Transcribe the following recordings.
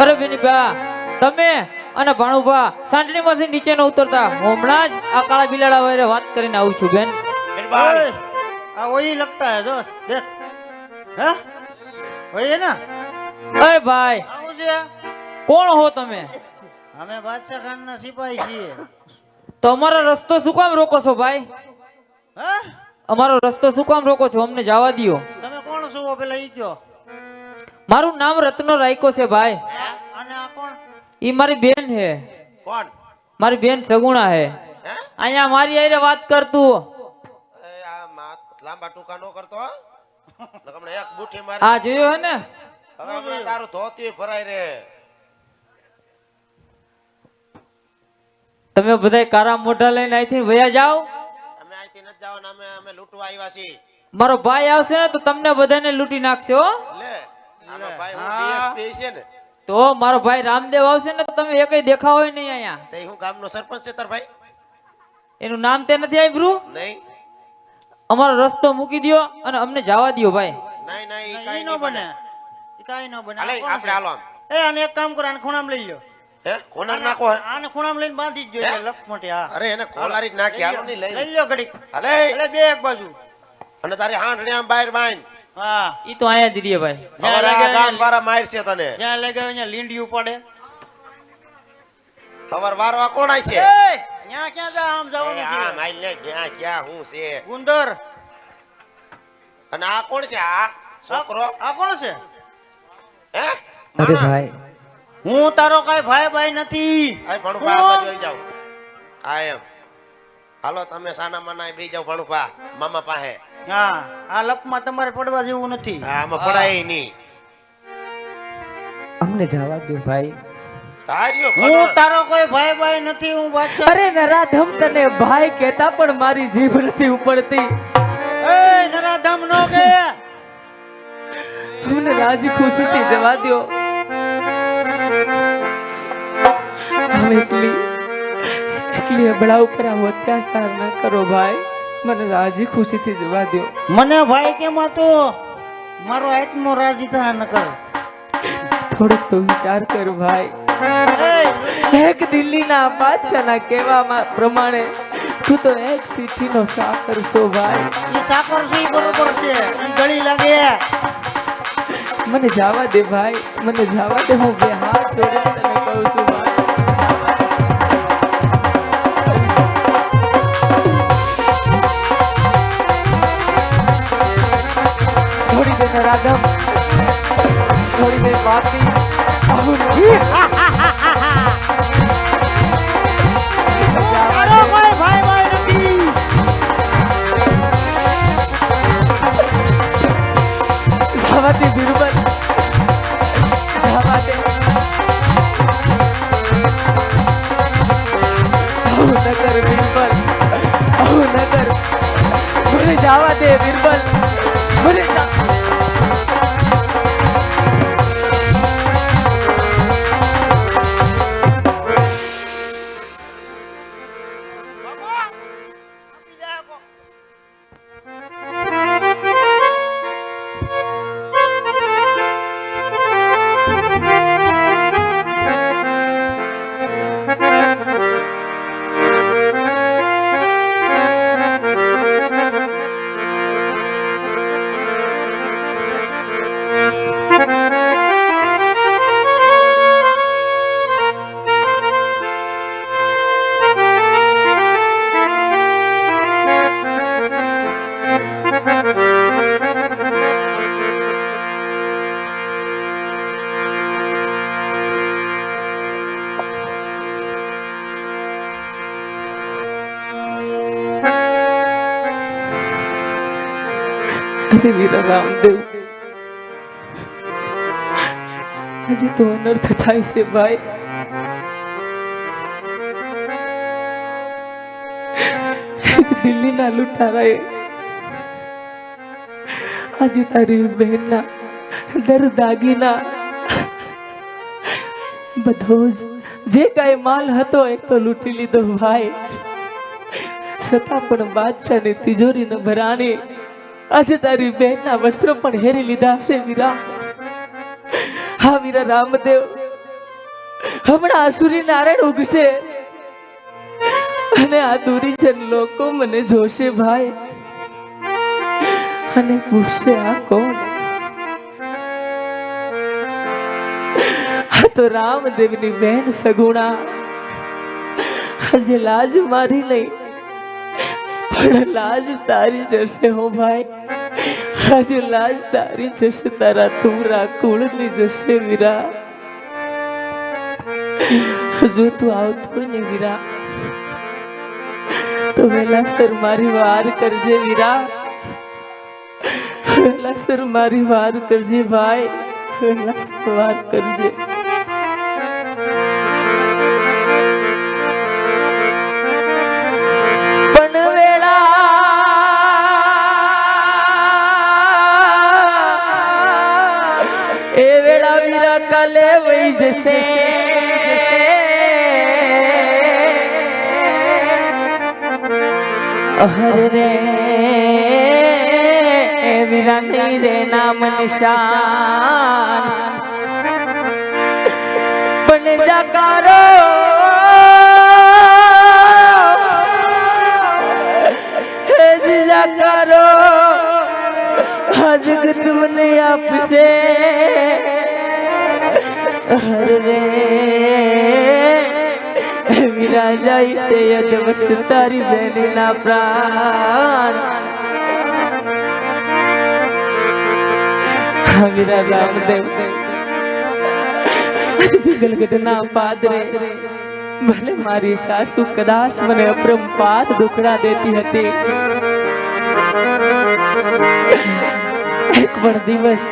અરે બેનીબા, તમે અને ભાણુભા સાંડણીમાંથી નીચે ન ઉતરતા. હમણાં જ આ કાળા બિલાડા વારે વાત કરીને આવું છું બેન. આ વही लगता है जो देख हैं वही है ना। અરે ભાઈ, આવું છે કોણ હો તમે? અમે બાદશાહ ખાન ના સિપાહી છીએ. તો અમારો રસ્તો શું કામ રોકો છો ભાઈ? હા, અમારો રસ્તો શું કામ રોકો છો? અમને જવા દ્યો. તમે કોણ છો પેલા ઈ કયો? મારું નામ રત્નો રાયકો છે ભાઈ. અને આ કોણ? ઈ મારી બેન હે. કોણ? મારી બેન સગુણા હે. અહીંયા મારી આરે વાત કરતું. લાંબા ટૂંકા નો કરતો નકમને એક બુઠી મારી. આ જોયો હે ને? હવે હમણાં તારું ધોતી ભરાઈ રે. તમે બધાય કારા મોઢા લઈને અહીંથી વયા જાઓ. અમે અહીંથી નથી જવાના, અમે લૂંટવા આવ્યા છીએ. મારો ભાઈ આવશે ને તો તમને બધાને લૂંટી નાખશે હો. લે આનો ભાઈ હું ડીએસપી છે ને. તો મારો ભાઈ રામદેવ આવશે ને તો તમે એકય દેખાવ હોય નહીં અહીંયા. તે હું ગામનો સરપંચ છે તાર ભાઈ? એનું નામ તે નથી આપ્યું? નહીં. અમારો રસ્તો મૂકી દ્યો અને અમને જવા દ્યો ભાઈ. નહીં નહીં ઈ ઈ કાઈ નો ન બને. બને. ઈ કાઈ નો બને. હાલે આપણે હાલો આમ. એ આને એક કામ કરો, આને ખૂણામાં લઈ લ્યો. હે કોનર નાખો હે? આને ખૂણામાં લઈને બાંધી જ જોઈએ લપ મોટી. હા, અરે એને કોલારી જ નાખી હાલો ની લઈ. લઈ લ્યો ઘડીક. હાલે એટલે બે એક બાજુ. અને તારી હાંડણી આમ બહાર બાંધ. હા, ઈ તો અહીંયા જ રહીએ ભાઈ. ખબર આ ગામ વાળા માર છે તને. જ્યાં લઈ ગયો અહીંયા લીંડી ઉપાડે. ખબર વારવા કોણ આય છે? એ ન્યા ક્યાં જા? આમ જવાનું આ છે. માઈલ ને ક્યાં ક્યાં હું છે? ગુંદર. અને આ કોણ છે? આ છોકરો આ કોણ છે? હે? અરે ભાઈ, હું તારો કઈ ભાઈ ભાઈ નથી. આ ભણુભા આ બાજુ આવી જાવ. આ એમ હાલો તમે સાના માના બેહી જાવ ભણુભા મામા પાસે. હા, આ લપમાં તમારે પડવા જેવું નથી. હા આમાં પડાય નહીં. અમને જવા દ્યો ભાઈ. તાર્યો હું તારો કોઈ ભાઈ ભાઈ નથી. હું બાદશાહ. અરે નરાધમ, તને ભાઈ કહેતા પણ મારી જીભ નથી ઉપડતી. એ નરાધમ નો કે અમને રાજી ખુશીથી જવા દ્યો. હવે એકલી અબળા ઉપર આવો અત્યાચાર ન કરો ભાઈ. મને રાજી ખુશીથી જવા દ્યો. મને ભાઈ કેમ હતો? મારો આત્મો રાજી થા ન કર. થોડુંક તો વિચાર કર ભાઈ. એક દિલ્હીના બાદશાહના કહેવામાં પ્રમાણે તું તો એક સીઠીનો સાકર છો ભાઈ. એ સાકર છે બરોબર છે, ઈ ગળી લાગે. મને જવા દે ભાઈ, મને જવા દે. હું બે હાથ જોડીને તને કહું છું ભાઈ. છોડી દે રાધમ, છોડી દે માતી. આવું નહીં. તારો કોઈ ભાઈ ભાઈ નથી. જવા દે બિરબલ, જવા દે. આવું ન કર બિરબલ, આવું ન કર. મને જવા દે બિરબલ, મને વીરા રામદેવ, હજી તો અનર્થ થાય છે ભાઈ. દિલ્હીના લૂંટારાએ આજે તારી બહેનના દરદાગીના બધો જ જે કઈ માલ હતો એ તો લૂંટી લીધો ભાઈ. છતાં પણ બાદશાહની તિજોરીને ભરાણી આજે તારી બહેનના વસ્ત્રો પણ હેરી લીધા છે વીરા. હા વીરા રામદેવ, હમણાં આસુરી નારાયણ ઉગશે અને આ દુરીજન લોકો મને જોશે ભાઈ અને પૂછશે આ કોણ? આ તો રામદેવની બહેન સગુણા. આજે લાજ મારી નહીં પણ લાજ તારી જશે હો ભાઈ. આજે લાજ તારી જશે, તારા તુમરા કુળની જશે વીરા. જો તું આવતો હોય ને વીરા તો વેલાસર મારી વાર કરજે વીરા. વેલાસર મારી વાર કરજે ભાઈ, વેલાસર વાર કરજે. પણ વેળા એ વેળા વીરા કાલે વહી જશે. હર રે વીરા નહીં રે નામ નિશાન પણ જાકારો હે જાકારો આ જગત મને આપશે. હર રે વીરા જાય છે અદવસ તારી બેનના પ્રાણ. વીરા રામદેવ ઘટના પાદરે ભલે મારી સાસુ કદાચ મને અપરંપાર દુખડા દેતી હતી, એક પણ દિવસ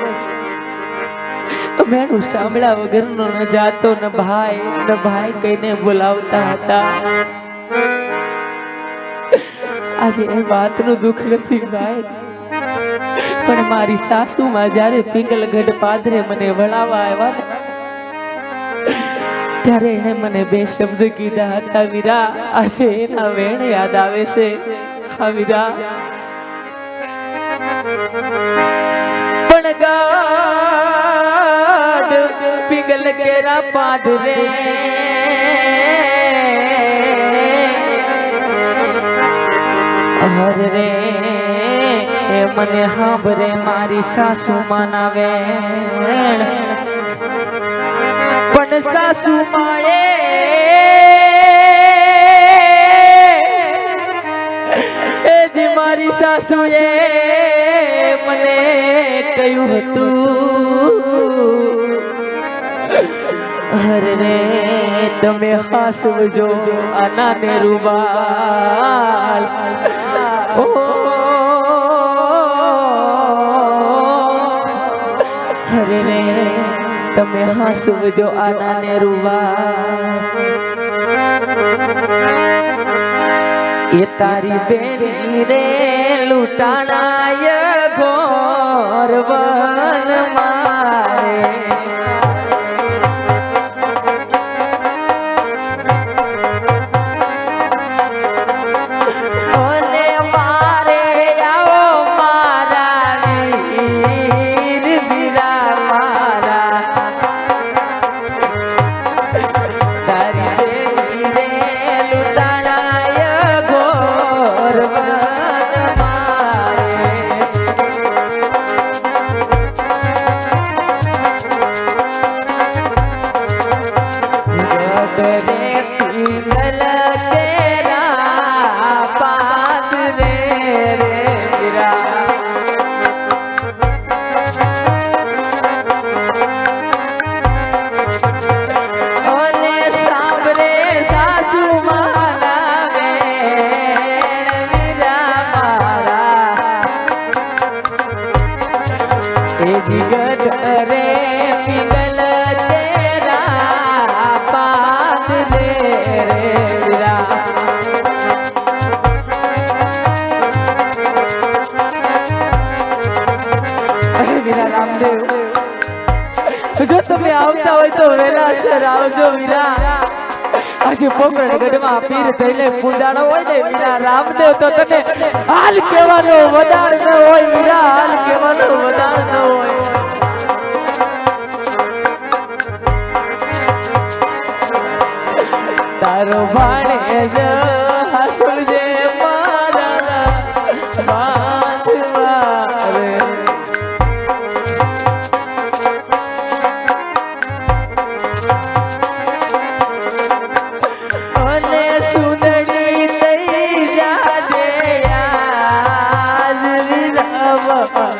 મેણું સાંભળ્યા વગરનો ન જાતો, ન ભાઈ કહીને બોલાવતા હતા. આજે એ વાતનું દુઃખ નથી ભાઈ, પણ મારી સાસુમાં જ્યારે પિંગલગઢ પાદરે મને વળાવવા આવ્યા ને ત્યારે એને મને બે શબ્દ કીધા હતા વીરા. આજે એના વેણ યાદ આવે છે. હા વીરા, પણ ગાડ પિંગલ કેરા પાદરે હર રે મને હાંભરે મારી સાસુ માના વેણ. પણ સાસુ માએ જે મારી સાસુએ મને કહ્યું હતું, હર રે તમે હાસવજો આના ને રૂબાલ. ઓ હરે રે તમે હાસવજો આના ને રૂબાલ. એ તારી બેની રે લૂંટાણાય ઘોર વન મારે. जिगट रे पिघल तेरा पास दे रे वीरा। अरे वीरा रामदेव, जो तुम्हें आवता हो तो वेला सर आवजो वीरा। આજે પોકરણ ગઢમાં પીર થઈને પૂજાણો હોય ને વીરા રામદેવ તો તને હાલ કહેવાનો વદાણ ન હોય વીરા હાલ કહેવાનો વદાણ ન હોય તારો ભાણે જ હસુજે મારા બાંધવા રે અને સુંદરી થઈ જાજે આજ વીરા મારા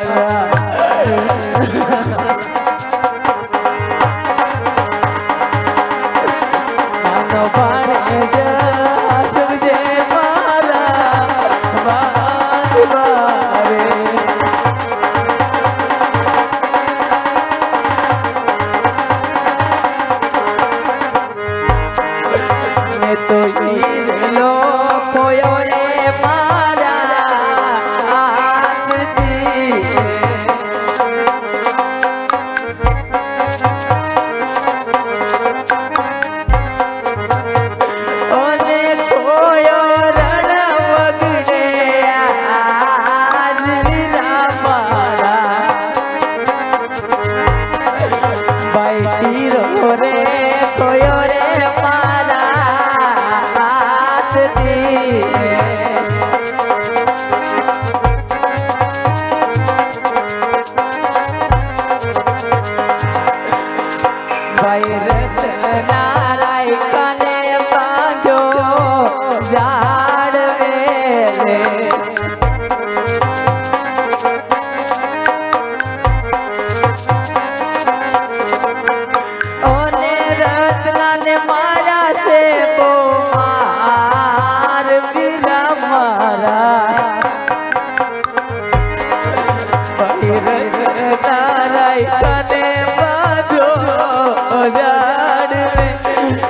માનો ભાણે જ હસુજે મારા બાંધવા રે મેં તો ઈલો ખોયો રે મારા હાથથી ઓને ખોયો રણ વગડે આજ વીરા મારા બાઈ તીરો રે ખોયો રે મારા હાથથી ભાઈ રતના રાય કાને બાંધો જાડવે રે ઓને રત્નાને મારા છે બોમાર વીરા મારા ભાઈ રત્ના રાય કાને બાંધો જાડવે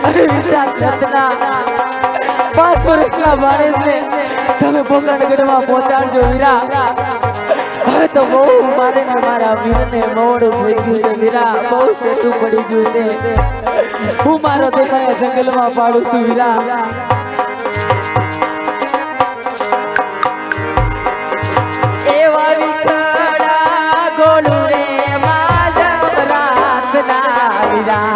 અરે વીરા રત્ના 5 વર્ષના માણસને તમે પોકરણગઢમાં પહોંચાડજો વીરા હવે તો બહુ મારે ને મારા વીરને મોડું થઈ ગયું છે વીરા બહુ સેટું પડી ગયું છે હું મારો દેખાયા જંગલમાં પાડું છું વીરા એવા વિકડા ગોળું રે માધવ રાતના વીરા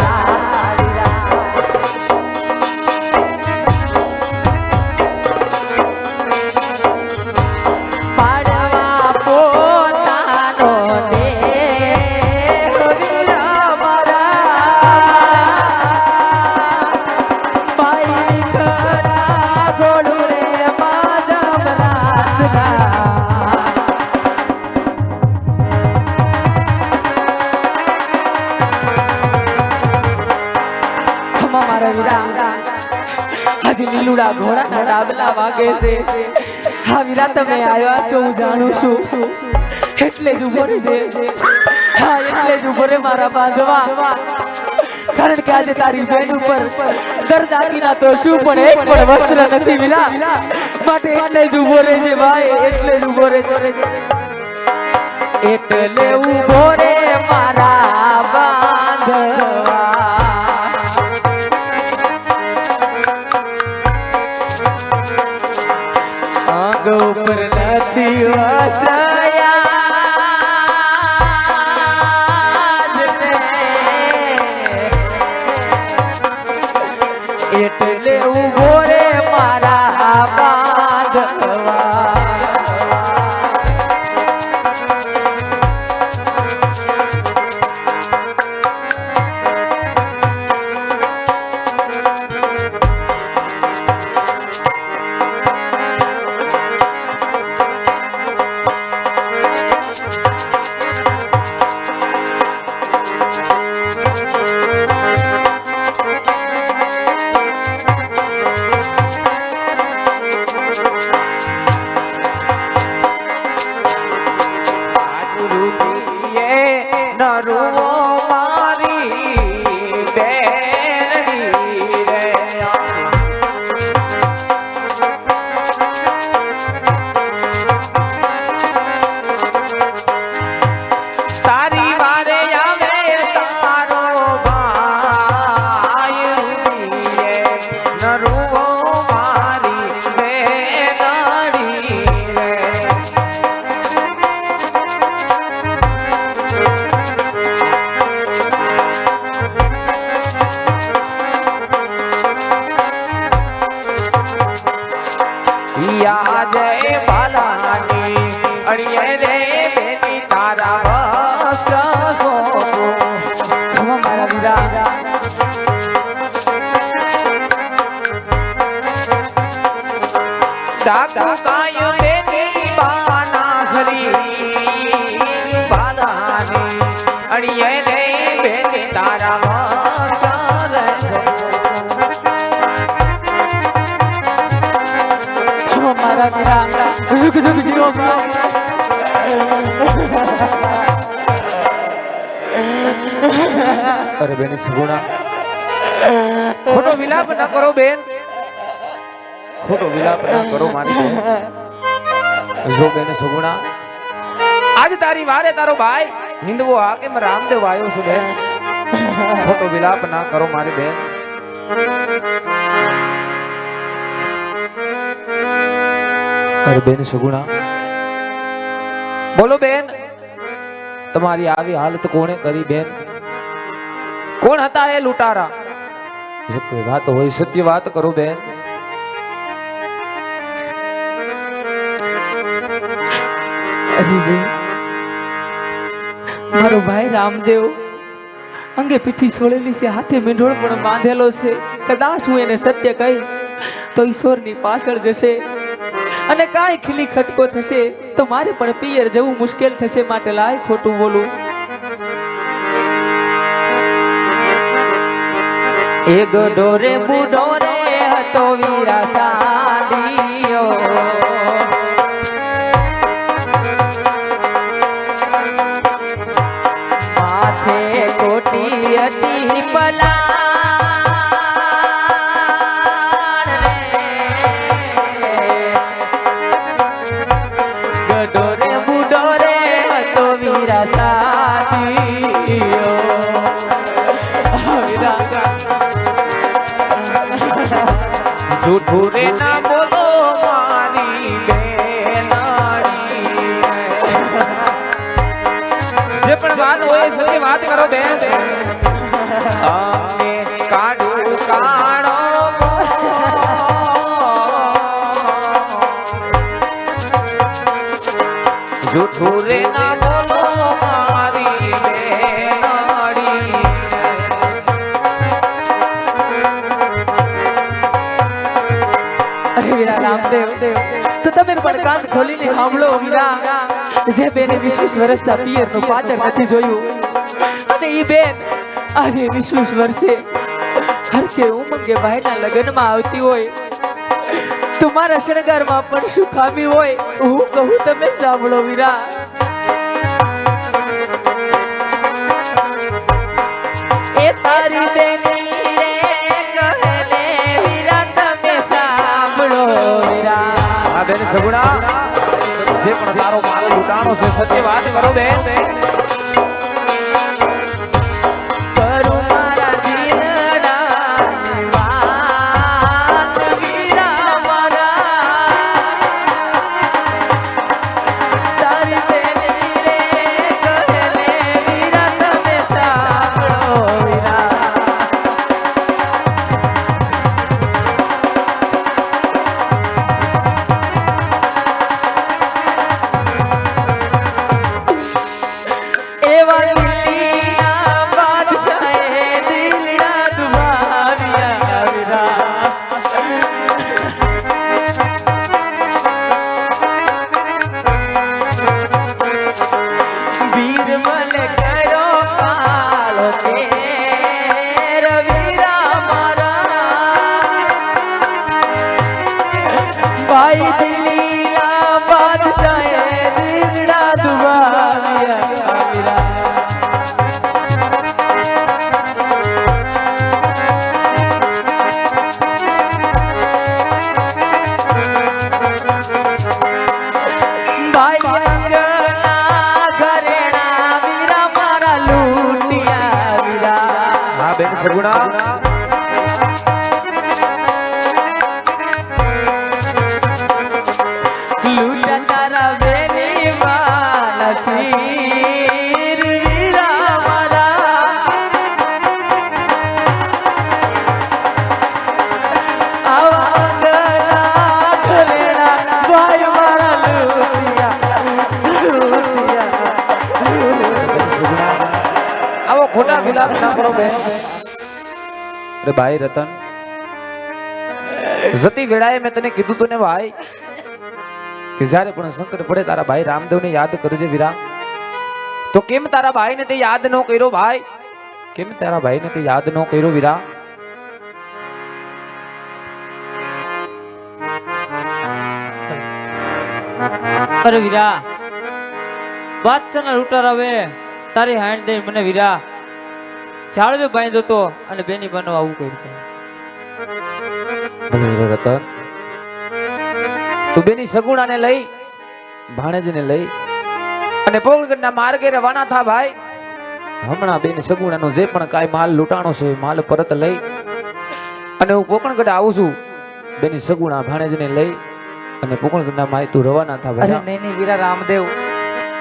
પાડવા પોતાનો દેહ વીરા મારા પાઈ વિકડા ગોળું રે માધવ રાતના મારા વીરા આજે લીલુડા ઘોડાના ડાબલા વાગે છે હા વીરા તમે આવ્યા છો હું જાણું છું એટલે જ ઉભો છે હા એટલે જ ઉભો રે મારા બાંધવા કારણ કે આજે તારી બેન ઉપર દરદાગીના તો શું પણ એક પણ વસ્ત્ર નથી વીરા માટે એટલે જ ઉભો રે છે ભાઈ એટલે જ ઉભો રે એટલે ઉભો રે મારા બાંધવા અંગ ઉપર નથી એટલે ઉભો રે મારા બાંધવા ચાકુ કાયો બેની બાના સરી બાદાની અડિયે ને બેની તારા માતા મારા મીરા ઝુક ઝુક જીવો અરે બેન સગુણા ખોટો વિલાપ ના કરો બેન, ખોટો વિલાપ ના કરો મારી બેન. જો બેન સગુણા આજ તારી વારે તારો ભાઈ હિન્દવો હાકેમ રામદેવ આવ્યો છે બેન. ખોટો વિલાપ ના કરો મારી બેન. અરે બેન સગુણા બોલો બેન, તમારી આવી હાલત કોણે કરી બેન? કોણ હતા એ લૂંટારા? જો કોઈ વાત હોય સત્ય વાત કરો બેન. અરે બેન, મારો ભાઈ રામદેવ અંગે પીઠી છોડેલી છે, હાથે મીંઢોળ પણ બાંધેલો છે. કદાચ હું એને સત્ય કહીશ તો ઈશ્વરની પાછળ જશે અને કાંઈ ખીલી ખટકો થશે તો મારે પણ પિયર જવું મુશ્કેલ થશે. માટે લાય ખોટું બોલું. એ ગડો રે બુડો રે હતો વીરા સાડીયો, માથે કોટી હતી પલાણ રે. ગડો રે બુડો રે હતો વીરા સાડીયો. જૂઠું રે ના બોલો મારી બેનાડી. જે પણ વાત હોય સત્ય વાત કરો બેન. અમે કાઢું કાણો જૂઠું રે ના બોલો મારી બેનાડી. અરે વીરા રામદેવ, તો તમે પણ કાન ખોલીને સાંભળો વીરા. જે બેને 20 વર્ષના પિયરનું પાદર નથી જોયું અને ઈ બેન આજે 20 વર્ષે હરખે ઉમંગે ભાઈના લગ્નમાં આવતી હોય તો મારા શણગારમાં પણ શું ખામી હોય હું કહું તમે સાંભળો વીરા. એ તારી બેની રે કહેલે વીરા તમે સાંભળો વીરા. આ બેન સગુણા જે પણ તારો માલ લૂંટાણો છે સત્ય વાત કરો બેન. કરું મારા દિલડાની વાત વીરા મારા. તારી બેની રે કહેલે વીરા તમે સાંભળો વીરા. એવા દિલના બાદશાહે દિલના દુભાવ્યા વીરા. વીરમલ કરો કાળો તેર વીરા મારા. ભાઈ દિલના બાદશાહે દિલના દુભાવ્યા વીરા. ભાઈ અંગના ઘરેણા વીરા મારા લૂંટિયા વીરા. હા બેન સગુણા લૂંટા તારા બેની માલા શીર વીરા મારા. આવા અંગના ઘરેણા ભાઈ મારા લૂંટિયા. આવો ખોટા વિલાપ ના કરો બેન. અરે ભાઈ રતન જતી વેળાએ મેં તને કીધું તું ને ભાઈ કે જ્યારે પણ સંકટ પડે તારા ભાઈ રામદેવને યાદ કરજે વીરા. તો કેમ તારા ભાઈને તે યાદ ન કર્યો ભાઈ? કેમ તારા ભાઈને તે યાદ ન કર્યો વીરા? અરે વીરા, બાદશાહના લૂંટાર આવે તારી હાંડ દઈ મને વીરા જાળવે બાંધ્યો તો અને બેની બનવા આવું કર્યું. ભલે રે રતન, તું બેની સગુણાને લઈ, ભાણેજને લઈ અને પોલગઢના માર્ગે રવાના થા ભાઈ. હમણાં બેની સગુણાનો જે પણ કાંઈ માલ લૂંટાણો છે એ માલ પરત લઈ અને હું પોકણગઢ આવું છું. બેની સગુણા ભાણેજને લઈ અને પોકણગઢના માય તું રવાના થા અરે ભાઈ. નહીં નહીં વીરા, રામદેવ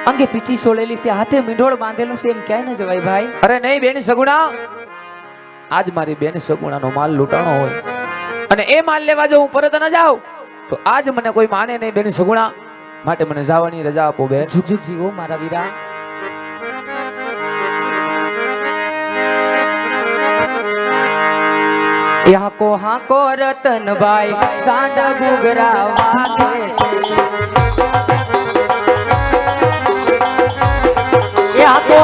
અંગે પીઠી સોળેલી છે, હાથે મીંઢોળ બાંધેલું છે, એમ ક્યાંય ન જવાય ભાઈ. અરે નહીં બેની સગુણા, આજ મારી બેની સગુણાનો માલ લૂંટાણો હોય અને એ માલ લેવા જો હું પરત ન જાઉં તો આજ મને કોઈ માને નહીં બેની સગુણા. માટે મને જવાની રજા આપો બેન. ઝુક ઝુક જીવો મારા વીરા. યાકો હાકો રતનભાઈ સાંડા ઘૂઘરા વાગે છે. યાકો